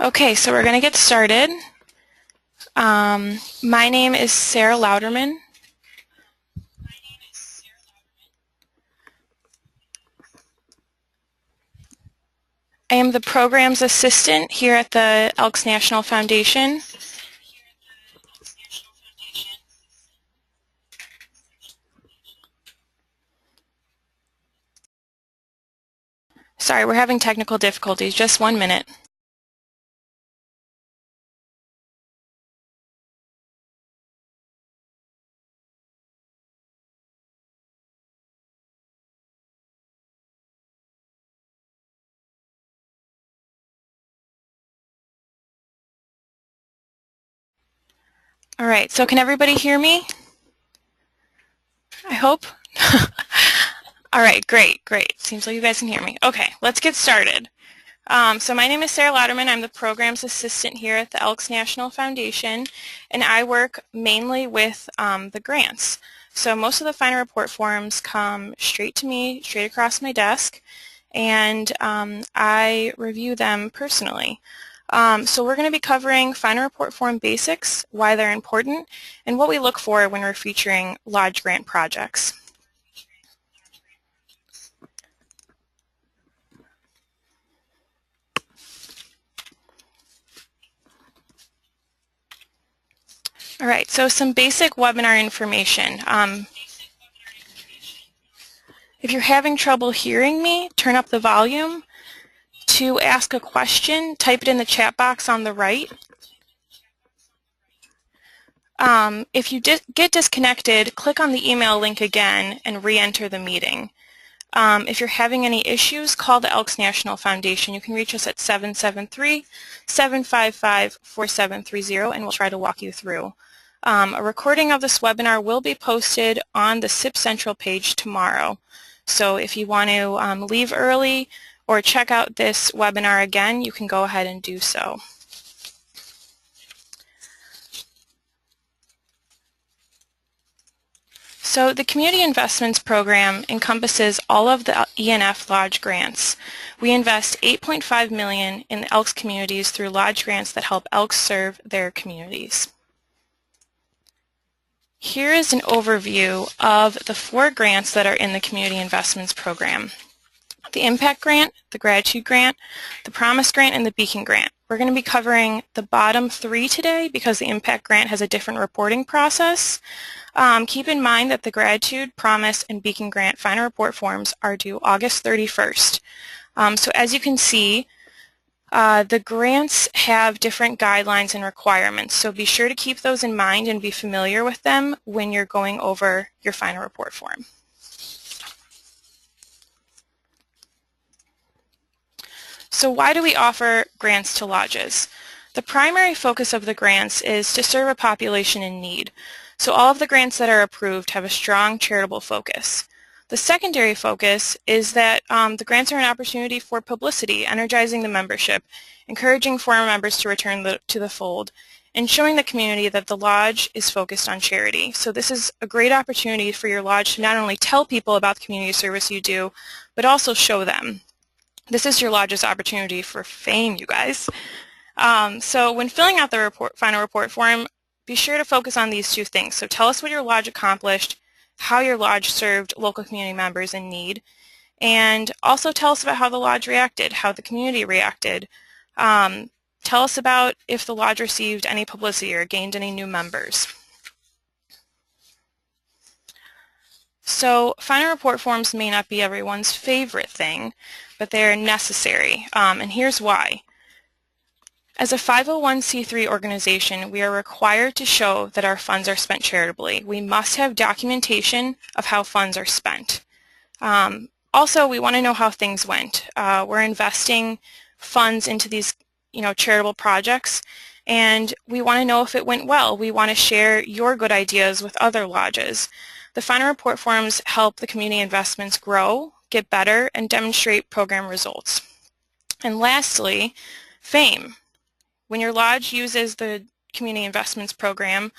Okay, so we're going to get started. My name is Sarah Louderman. I am the Programs Assistant here at the Elks National Foundation. Sorry, we're having technical difficulties. Just 1 minute. All right, so can everybody hear me? I hope. All right, great. Seems like you guys can hear me. Okay, let's get started. So my name is Sarah Louderman. I'm the Programs Assistant here at the Elks National Foundation, and I work mainly with the grants. So most of the final report forms come straight to me, straight across my desk, and I review them personally. So we're going to be covering final report form basics, why they're important, and what we look for when we're featuring lodge grant projects. All right, so some basic webinar information. If you're having trouble hearing me, turn up the volume. To ask a question, type it in the chat box on the right. If you get disconnected, click on the email link again and re-enter the meeting. If you're having any issues, call the Elks National Foundation. You can reach us at 773-755-4730 and we'll try to walk you through. A recording of this webinar will be posted on the SIP Central page tomorrow. So if you want to leave early or check out this webinar again, you can go ahead and do so. So the Community Investments Program encompasses all of the ENF Lodge grants. We invest $8.5 million in the Elks communities through lodge grants that help Elks serve their communities. Here is an overview of the 4 grants that are in the Community Investments Program. The Impact Grant, the Gratitude Grant, the Promise Grant, and the Beacon Grant. We're going to be covering the bottom 3 today because the Impact Grant has a different reporting process. Keep in mind that the Gratitude, Promise, and Beacon Grant final report forms are due August 31st. So as you can see, the grants have different guidelines and requirements, so be sure to keep those in mind and be familiar with them when you're going over your final report form. So why do we offer grants to lodges? The primary focus of the grants is to serve a population in need. So all of the grants that are approved have a strong charitable focus. The secondary focus is that the grants are an opportunity for publicity, energizing the membership, encouraging former members to return to the fold, and showing the community that the lodge is focused on charity. So this is a great opportunity for your lodge to not only tell people about the community service you do, but also show them. This is your lodge's opportunity for fame, you guys. So when filling out the final report form, be sure to focus on these 2 things. So tell us what your lodge accomplished, how your lodge served local community members in need, and also tell us about how the lodge reacted, how the community reacted. Tell us about if the lodge received any publicity or gained any new members. So final report forms may not be everyone's favorite thing, but they're necessary, and here's why. As a 501c3 organization, we are required to show that our funds are spent charitably. We must have documentation of how funds are spent. Also, we want to know how things went. We're investing funds into these, charitable projects, and we want to know if it went well. We want to share your good ideas with other lodges. The final report forms help the community investments grow, get better, and demonstrate program results. And lastly, fame. When your lodge uses the Community Investments Program,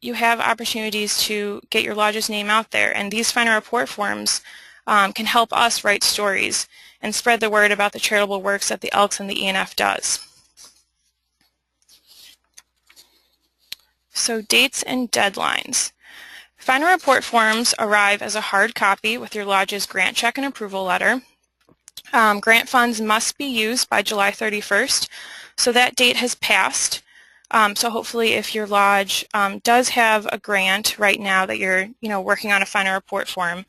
you have opportunities to get your lodge's name out there, and these final report forms can help us write stories and spread the word about the charitable works that the Elks and the ENF does. So dates and deadlines. Final report forms arrive as a hard copy with your lodge's grant check and approval letter. Grant funds must be used by July 31st, so that date has passed. So hopefully if your lodge does have a grant right now that you're working on a final report form,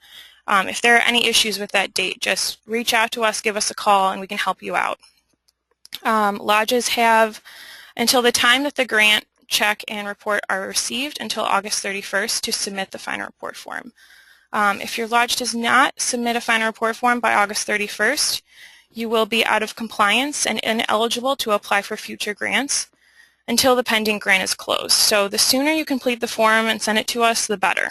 if there are any issues with that date, just reach out to us, give us a call, and we can help you out. Lodges have until the time that the grant check and report are received until August 31st to submit the final report form. If your lodge does not submit a final report form by August 31st, you will be out of compliance and ineligible to apply for future grants until the pending grant is closed. So the sooner you complete the form and send it to us, the better.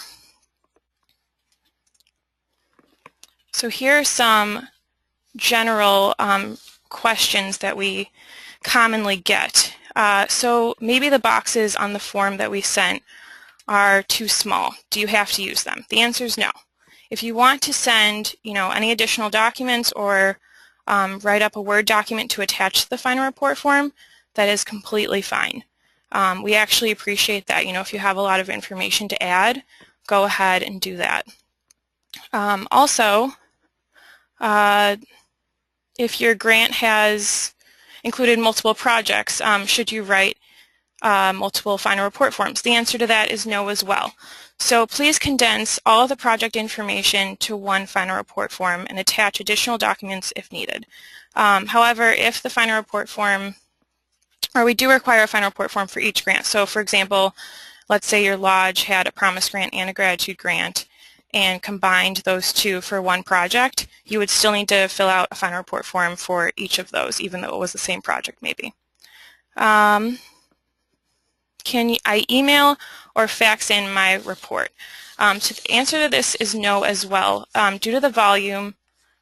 So here are some general questions that we commonly get. So maybe the boxes on the form that we sent are too small. Do you have to use them? The answer is no. If you want to send any additional documents or write up a Word document to attach to the final report form, that is completely fine. We actually appreciate that. If you have a lot of information to add, go ahead and do that. Also, if your grant has included multiple projects, should you write multiple final report forms? The answer to that is no as well. So please condense all of the project information to one final report form and attach additional documents if needed. However, if the final report form, or we do require a final report form for each grant. So for example, let's say your lodge had a promise grant and a gratitude grant and combined those two for one project, you would still need to fill out a final report form for each of those, even though it was the same project maybe. Can I email or fax in my report? So the answer to this is no as well. Due to the volume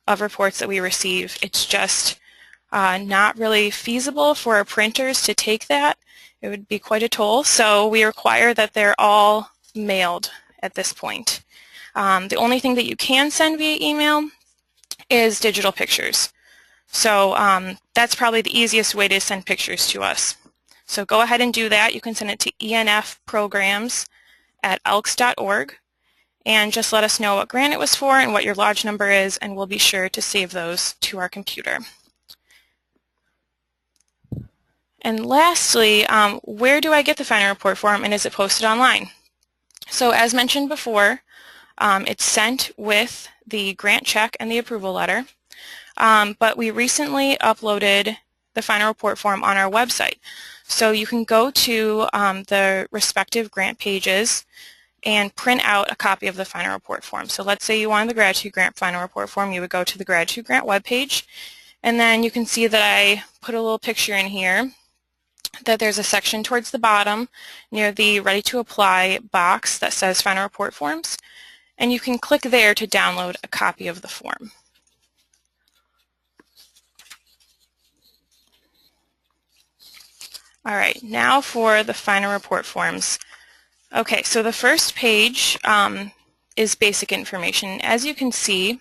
of reports that we receive, it's just not really feasible for our printers to take that. It would be quite a toll, so we require that they're all mailed at this point. The only thing that you can send via email is digital pictures. So that's probably the easiest way to send pictures to us. So go ahead and do that. You can send it to enfprograms@elks.org and just let us know what grant it was for and what your lodge number is, and we'll be sure to save those to our computer. And lastly, where do I get the final report form, and is it posted online? So as mentioned before, it's sent with the grant check and the approval letter, but we recently uploaded the final report form on our website. So you can go to the respective grant pages and print out a copy of the final report form. So let's say you wanted the gratitude grant final report form, you would go to the gratitude grant webpage, and then you can see that I put a little picture in here that there's a section towards the bottom near the Ready to Apply box that says Final Report Forms, and you can click there to download a copy of the form. All right, now for the final report forms. Okay, so the first page is basic information. As you can see,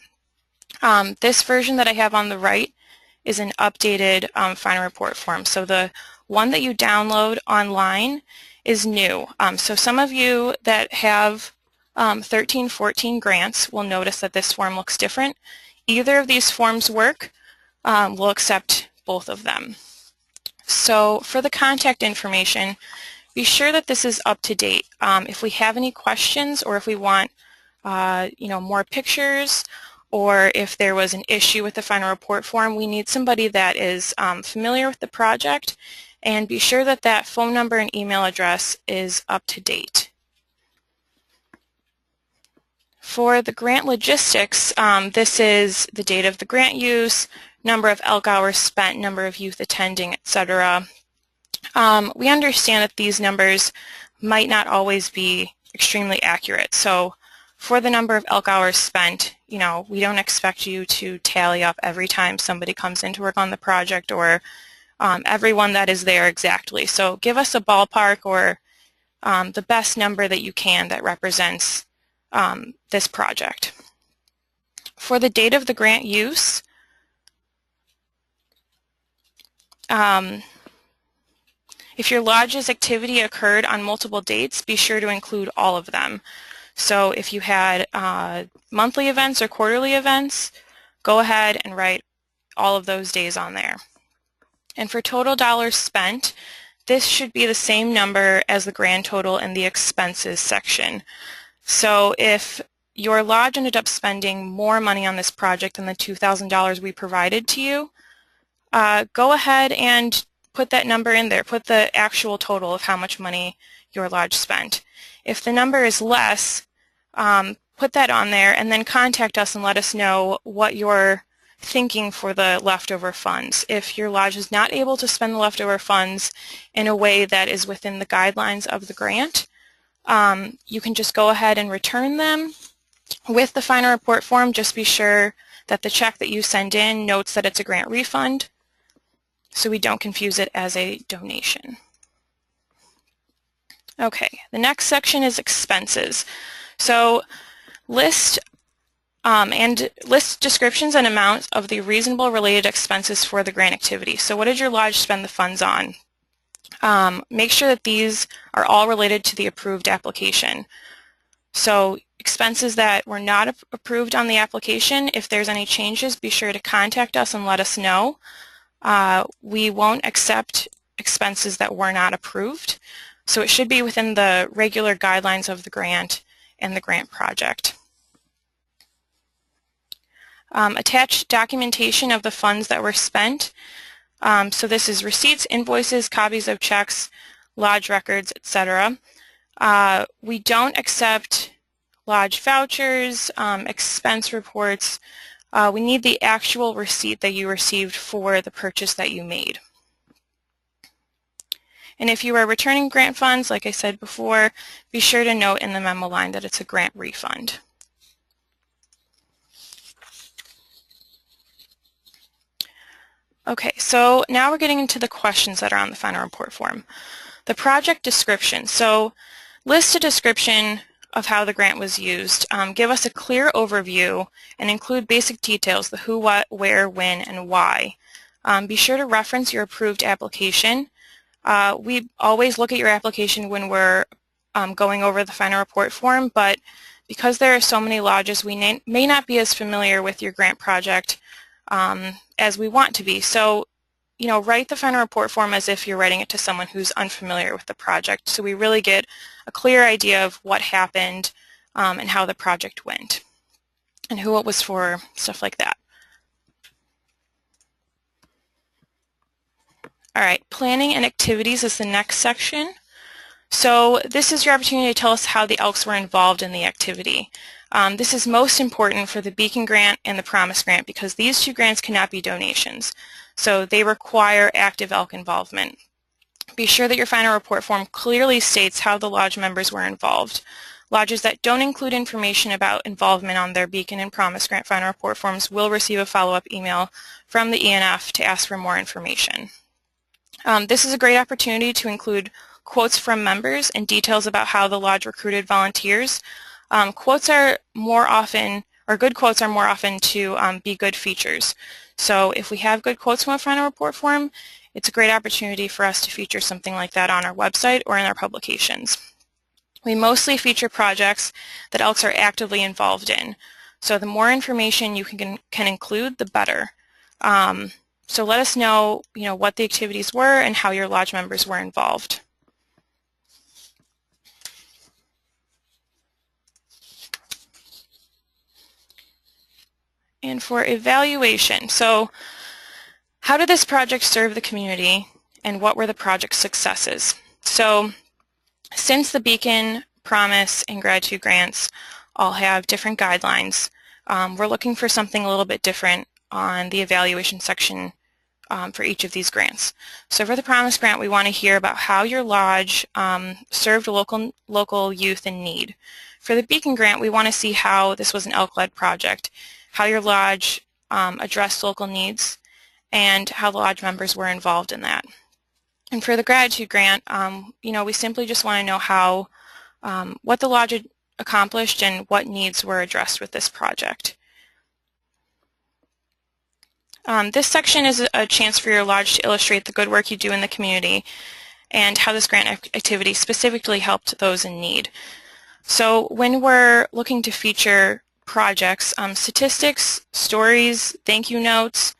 this version that I have on the right is an updated final report form. So the one that you download online is new. So some of you that have 13, 14 grants will notice that this form looks different. Either of these forms work. We'll accept both of them. So for the contact information, be sure that this is up to date. If we have any questions or if we want more pictures, or if there was an issue with the final report form, we need somebody that is familiar with the project, and be sure that that phone number and email address is up to date. For the grant logistics, this is the date of the grant use, number of elk hours spent, number of youth attending, etc. We understand that these numbers might not always be extremely accurate. So for the number of elk hours spent, we don't expect you to tally up every time somebody comes in to work on the project, or everyone that is there exactly. So give us a ballpark or the best number that you can that represents this project. For the date of the grant use, If your lodge's activity occurred on multiple dates, be sure to include all of them. So if you had monthly events or quarterly events, go ahead and write all of those days on there. And for total dollars spent, this should be the same number as the grand total in the expenses section. So if your lodge ended up spending more money on this project than the $2,000 we provided to you, go ahead and put that number in there. Put the actual total of how much money your lodge spent. If the number is less, put that on there and then contact us and let us know what you're thinking for the leftover funds. If your lodge is not able to spend the leftover funds in a way that is within the guidelines of the grant, you can just go ahead and return them. With the final report form, just be sure that the check that you send in notes that it's a grant refund, so we don't confuse it as a donation. Okay, the next section is expenses. So list descriptions and amounts of the reasonable related expenses for the grant activity. So what did your lodge spend the funds on? Make sure that these are all related to the approved application. So expenses that were not approved on the application, if there's any changes, be sure to contact us and let us know. We won't accept expenses that were not approved. So it should be within the regular guidelines of the grant and the grant project. Attach documentation of the funds that were spent. So this is receipts, invoices, copies of checks, lodge records, etc. We don't accept lodge vouchers, expense reports. We need the actual receipt that you received for the purchase that you made. And if you are returning grant funds, like I said before, be sure to note in the memo line that it's a grant refund. Okay, so now we're getting into the questions that are on the final report form. The project description. So list a description of how the grant was used. Give us a clear overview and include basic details, the who, what, where, when, and why. Be sure to reference your approved application. We always look at your application when we're going over the final report form, but because there are so many lodges, we may not be as familiar with your grant project as we want to be. So, write the final report form as if you're writing it to someone who's unfamiliar with the project, so we really get a clear idea of what happened and how the project went and who it was for, stuff like that. All right, planning and activities is the next section. So this is your opportunity to tell us how the Elks were involved in the activity. This is most important for the Beacon Grant and the Promise Grant because these two grants cannot be donations. So they require active elk involvement. Be sure that your final report form clearly states how the lodge members were involved. Lodges that don't include information about involvement on their Beacon and Promise Grant final report forms will receive a follow-up email from the ENF to ask for more information. This is a great opportunity to include quotes from members and details about how the lodge recruited volunteers. Quotes are more often, or good quotes are more often to be good features. So if we have good quotes from a final report form, it's a great opportunity for us to feature something like that on our website or in our publications. We mostly feature projects that Elks are actively involved in. So the more information you can include, the better. So let us know, what the activities were and how your lodge members were involved. And for evaluation, so how did this project serve the community and what were the project's successes? So since the Beacon, Promise, and Gratitude grants all have different guidelines, we're looking for something a little bit different on the evaluation section for each of these grants. So for the Promise Grant, we want to hear about how your lodge served local youth in need. For the Beacon Grant, we want to see how this was an elk-led project, how your lodge addressed local needs, and how the lodge members were involved in that. And for the Gratitude Grant, we simply just want to know how, what the lodge accomplished and what needs were addressed with this project. This section is a chance for your lodge to illustrate the good work you do in the community and how this grant activity specifically helped those in need. So when we're looking to feature projects, statistics, stories, thank you notes,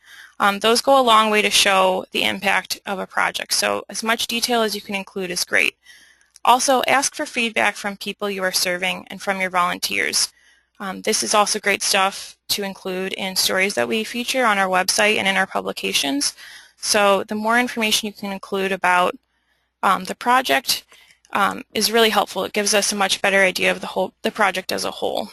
those go a long way to show the impact of a project. So as much detail as you can include is great. Also, ask for feedback from people you are serving and from your volunteers. This is also great stuff to include in stories that we feature on our website and in our publications. So the more information you can include about the project is really helpful. It gives us a much better idea of the project as a whole.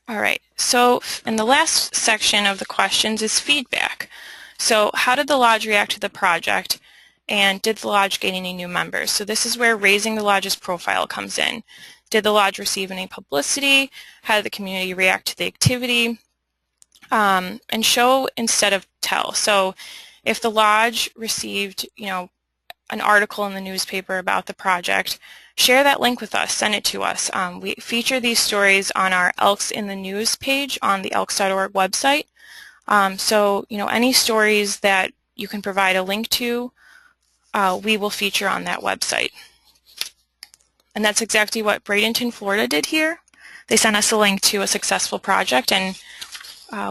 All right, so in the last section of the questions is feedback. So how did the lodge react to the project, and did the lodge gain any new members? So this is where raising the lodge's profile comes in. Did the lodge receive any publicity? How did the community react to the activity? And show instead of tell. So if the lodge received, an article in the newspaper about the project, share that link with us, send it to us. We feature these stories on our Elks in the News page on the elks.org website. So, any stories that you can provide a link to, we will feature on that website. And that's exactly what Bradenton, Florida did here. They sent us a link to a successful project, and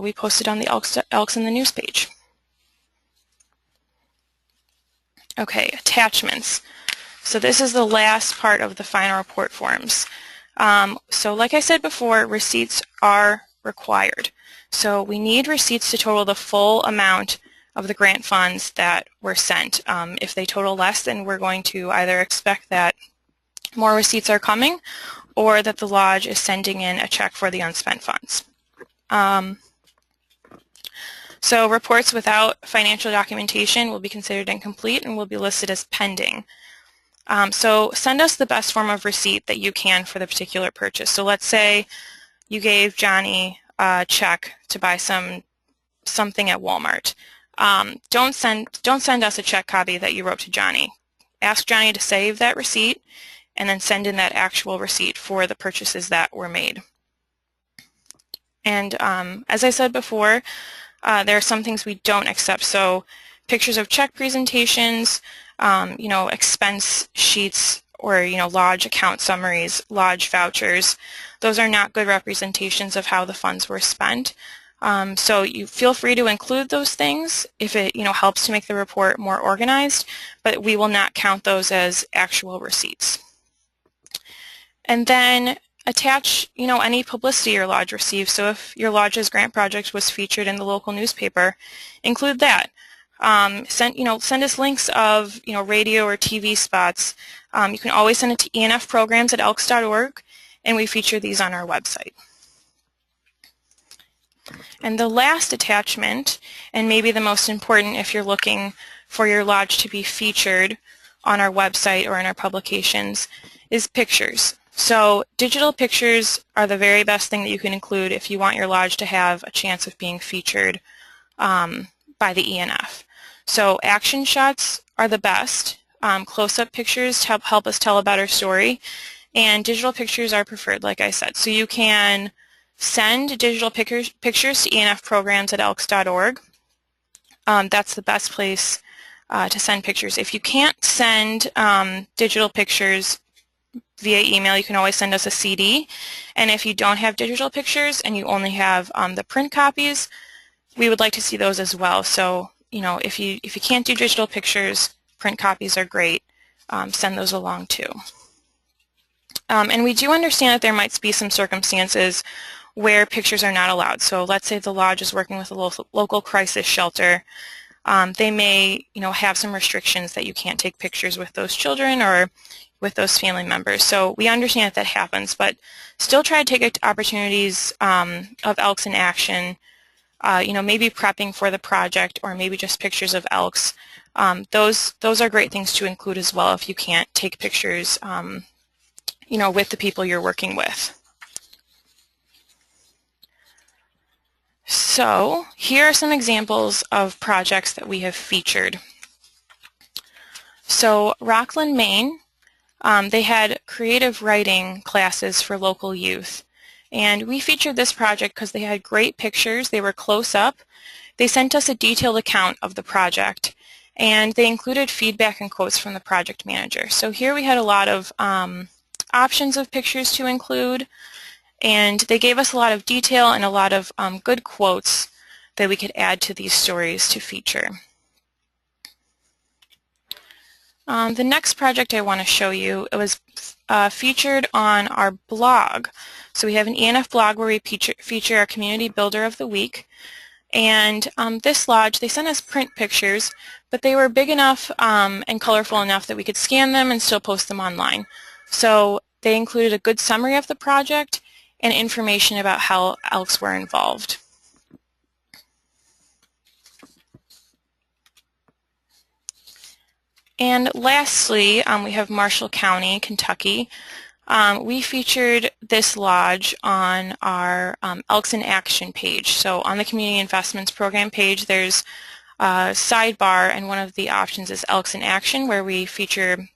we posted on the Elks in the News page. Okay, attachments. So this is the last part of the final report forms. So like I said before, receipts are required. So we need receipts to total the full amount of the grant funds that were sent. If they total less, then we're going to either expect that more receipts are coming or that the lodge is sending in a check for the unspent funds. So reports without financial documentation will be considered incomplete and will be listed as pending. So send us the best form of receipt that you can for the particular purchase. So let's say you gave Johnny a check to buy something at Walmart. Don't send us a check copy that you wrote to Johnny. Ask Johnny to save that receipt and then send in that actual receipt for the purchases that were made. And as I said before, there are some things we don't accept. So pictures of check presentations, expense sheets, or lodge account summaries, lodge vouchers. Those are not good representations of how the funds were spent. So you feel free to include those things if it helps to make the report more organized, but we will not count those as actual receipts. And then attach any publicity your lodge receives. So if your lodge's grant project was featured in the local newspaper, include that. Send us links of radio or TV spots. You can always send it to ENF programs at elks.org, and we feature these on our website. And the last attachment, and maybe the most important if you're looking for your lodge to be featured on our website or in our publications, is pictures. So digital pictures are the very best thing that you can include if you want your lodge to have a chance of being featured by the ENF. So action shots are the best. Close-up pictures help us tell a better story, and digital pictures are preferred, like I said. So you can send digital pictures to ENF programs at elks.org. That's the best place to send pictures. If you can't send digital pictures via email, you can always send us a CD. And if you don't have digital pictures and you only have the print copies, we would like to see those as well. So, if you can't do digital pictures, print copies are great. Send those along too. And we do understand that there might be some circumstances where pictures are not allowed. So let's say the lodge is working with a local crisis shelter. They may, have some restrictions that you can't take pictures with those children or with those family members. So we understand that happens, but still try to take opportunities of elks in action, maybe prepping for the project or maybe just pictures of elks. Those are great things to include as well if you can't take pictures, with the people you're working with. So here are some examples of projects that we have featured. So Rockland, Maine, they had creative writing classes for local youth. And we featured this project because they had great pictures. They were close up. They sent us a detailed account of the project, and they included feedback and quotes from the project manager. So here we had a lot of options of pictures to include, and they gave us a lot of detail and a lot of good quotes that we could add to these stories to feature. The next project I want to show you, it was featured on our blog. So we have an ENF blog where we feature our Community Builder of the Week. And this lodge, they sent us print pictures, but they were big enough and colorful enough that we could scan them and still post them online. So they included a good summary of the project and information about how Elks were involved. And lastly, we have Marshall County, Kentucky. We featured this lodge on our Elks in Action page. So on the Community Investments Program page, there's a sidebar, and one of the options is Elks in Action, where we feature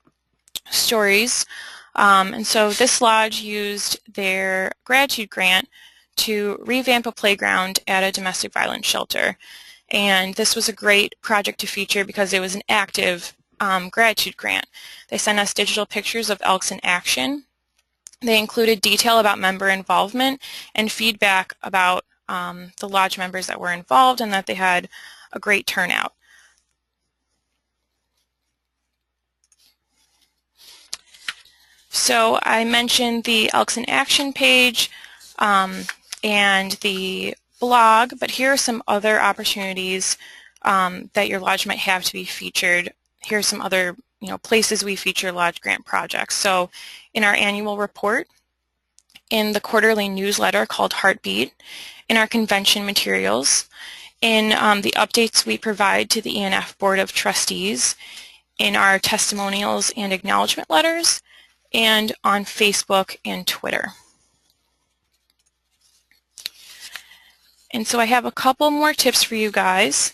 stories. And so this lodge used their gratitude grant to revamp a playground at a domestic violence shelter. And this was a great project to feature because it was an active gratitude grant. They sent us digital pictures of Elks in Action. They included detail about member involvement and feedback about the lodge members that were involved and that they had a great turnout. So I mentioned the Elks in Action page and the blog, but here are some other opportunities that your lodge might have to be featured. Here are some other places we feature lodge grant projects. So in our annual report, in the quarterly newsletter called Heartbeat, in our convention materials, in the updates we provide to the ENF Board of Trustees, in our testimonials and acknowledgement letters, and on Facebook and Twitter. And so I have a couple more tips for you guys.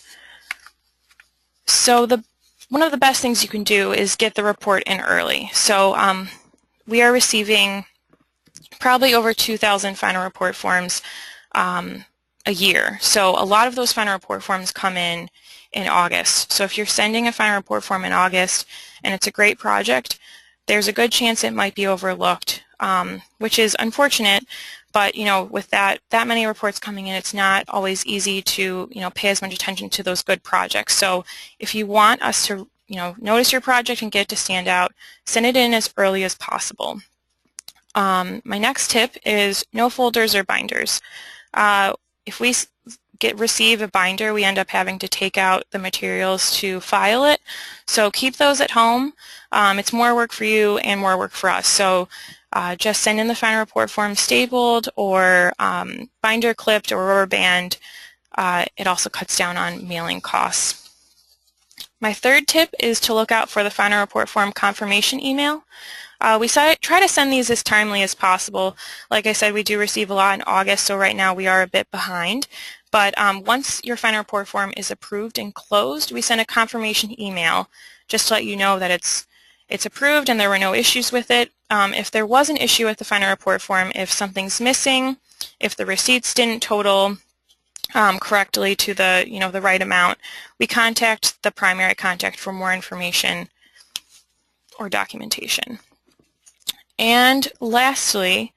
So one of the best things you can do is get the report in early. So we are receiving probably over 2,000 final report forms a year. So a lot of those final report forms come in August. So if you're sending a final report form in August and it's a great project, there's a good chance it might be overlooked, which is unfortunate. But with that many reports coming in, it's not always easy to pay as much attention to those good projects. So if you want us to notice your project and get it to stand out, send it in as early as possible. My next tip is no folders or binders. If we receive a binder, we end up having to take out the materials to file it. So keep those at home. It's more work for you and more work for us. So just send in the final report form stapled or binder clipped or rubber band. It also cuts down on mailing costs. My third tip is to look out for the final report form confirmation email. We try to send these as timely as possible. Like I said, we do receive a lot in August, so right now we are a bit behind. But once your final report form is approved and closed, we send a confirmation email just to let you know that it's approved and there were no issues with it. If there was an issue with the final report form, if something's missing, if the receipts didn't total correctly to the right amount, we contact the primary contact for more information or documentation. And lastly,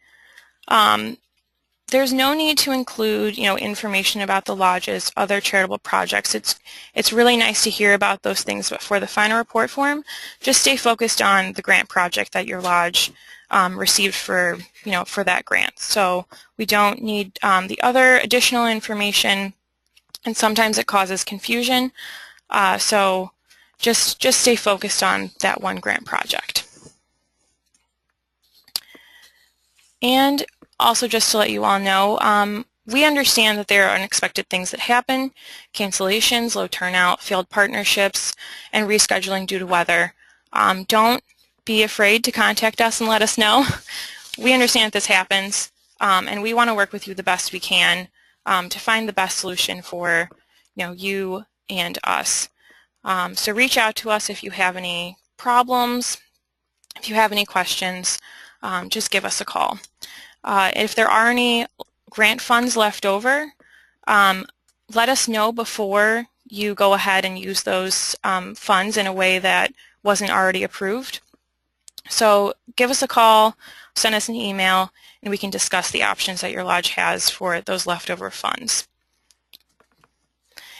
there's no need to include information about the lodge's other charitable projects. It's really nice to hear about those things, but for the final report form, just stay focused on the grant project that your lodge received for that grant. So we don't need the other additional information, and sometimes it causes confusion. So just stay focused on that one grant project. And also, just to let you all know, we understand that there are unexpected things that happen: cancellations, low turnout, failed partnerships, and rescheduling due to weather. Don't be afraid to contact us and let us know. We understand that this happens, and we want to work with you the best we can to find the best solution for you and us. So reach out to us if you have any problems, if you have any questions. Just give us a call. If there are any grant funds left over, let us know before you go ahead and use those funds in a way that wasn't already approved. So give us a call, send us an email, and we can discuss the options that your lodge has for those leftover funds.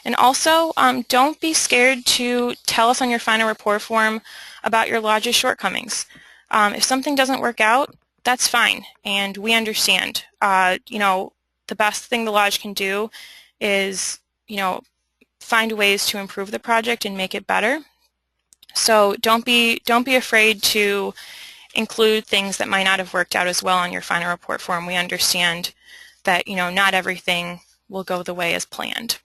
And also, don't be scared to tell us on your final report form about your lodge's shortcomings. If something doesn't work out, that's fine, and we understand. The best thing the lodge can do is, find ways to improve the project and make it better. So don't be afraid to include things that might not have worked out as well on your final report form. We understand that, not everything will go the way as planned.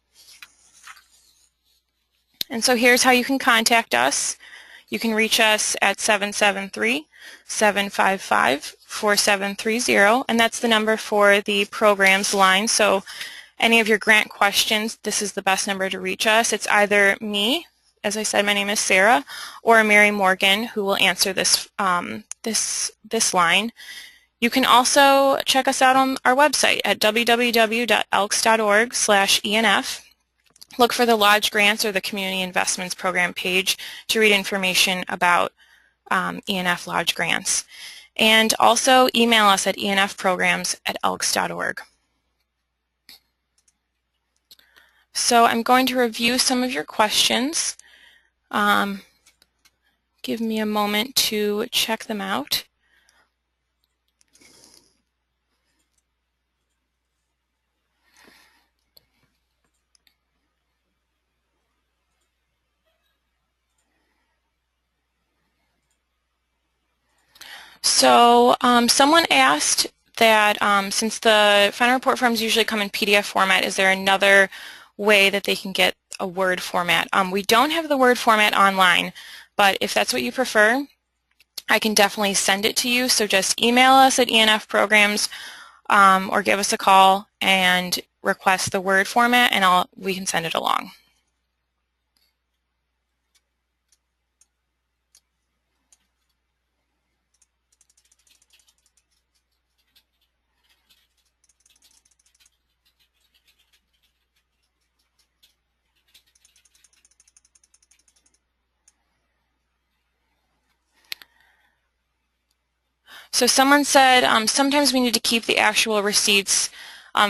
And so here's how you can contact us. You can reach us at 773-755-4730, and that's the number for the programs line. So any of your grant questions, this is the best number to reach us. It's either me, as I said, my name is Sarah, or Mary Morgan, who will answer this line. You can also check us out on our website at www.elks.org/ENF. Look for the Lodge Grants or the Community Investments Program page to read information about ENF Lodge Grants. And also email us at enfprograms@elks.org. So I'm going to review some of your questions. Give me a moment to check them out. So someone asked that since the final report forms usually come in PDF format, is there another way that they can get a Word format? We don't have the Word format online, but if that's what you prefer, I can definitely send it to you. So just email us at ENF Programs or give us a call and request the Word format, and we can send it along. So someone said sometimes we need to keep the actual receipts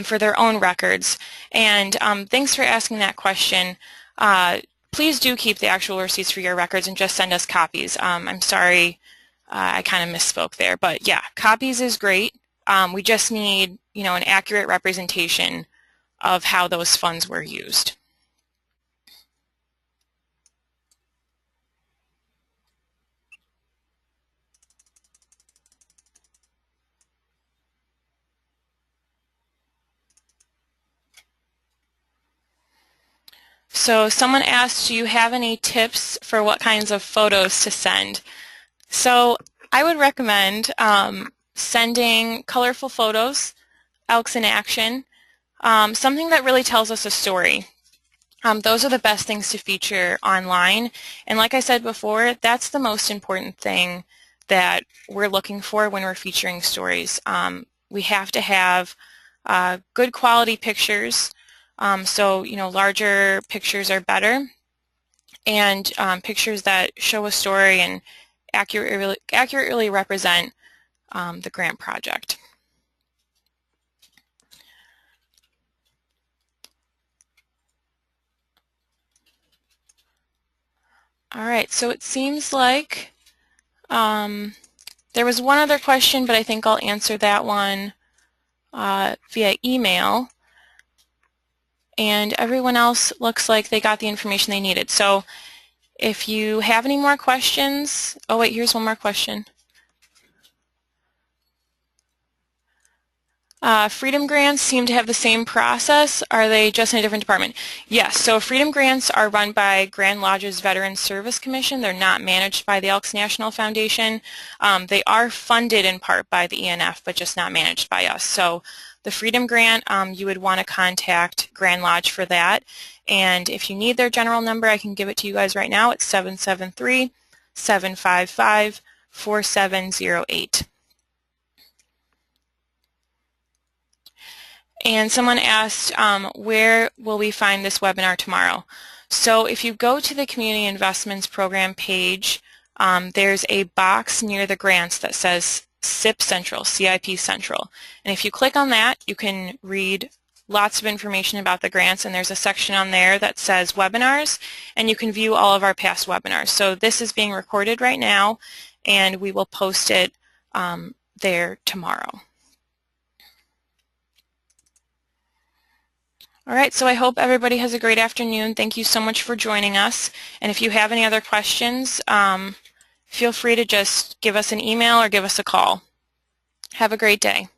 for their own records. And thanks for asking that question. Please do keep the actual receipts for your records and just send us copies. I'm sorry, I kind of misspoke there. But yeah, copies is great. We just need, an accurate representation of how those funds were used. So someone asked, do you have any tips for what kinds of photos to send? So I would recommend sending colorful photos, Elks in action, something that really tells us a story. Those are the best things to feature online. And like I said before, that's the most important thing that we're looking for when we're featuring stories. We have to have good quality pictures. So, larger pictures are better, and pictures that show a story and accurately represent the grant project. All right, so it seems like there was one other question, but I think I'll answer that one via email. And everyone else looks like they got the information they needed. So if you have any more questions, oh wait, here's one more question. Freedom grants seem to have the same process. Are they just in a different department? Yes, so Freedom grants are run by Grand Lodge's Veterans Service Commission. They're not managed by the Elks National Foundation. They are funded in part by the ENF, but just not managed by us. So the Freedom grant, you would want to contact Grand Lodge for that. And if you need their general number, I can give it to you guys right now. It's 773-755-4708. And someone asked, where will we find this webinar tomorrow? So if you go to the Community Investments Program page, there's a box near the grants that says CIP Central, CIP Central. And if you click on that, you can read lots of information about the grants, and there's a section on there that says webinars, and you can view all of our past webinars. So this is being recorded right now, and we will post it there tomorrow. All right, so I hope everybody has a great afternoon. Thank you so much for joining us. And if you have any other questions, feel free to just give us an email or give us a call. Have a great day.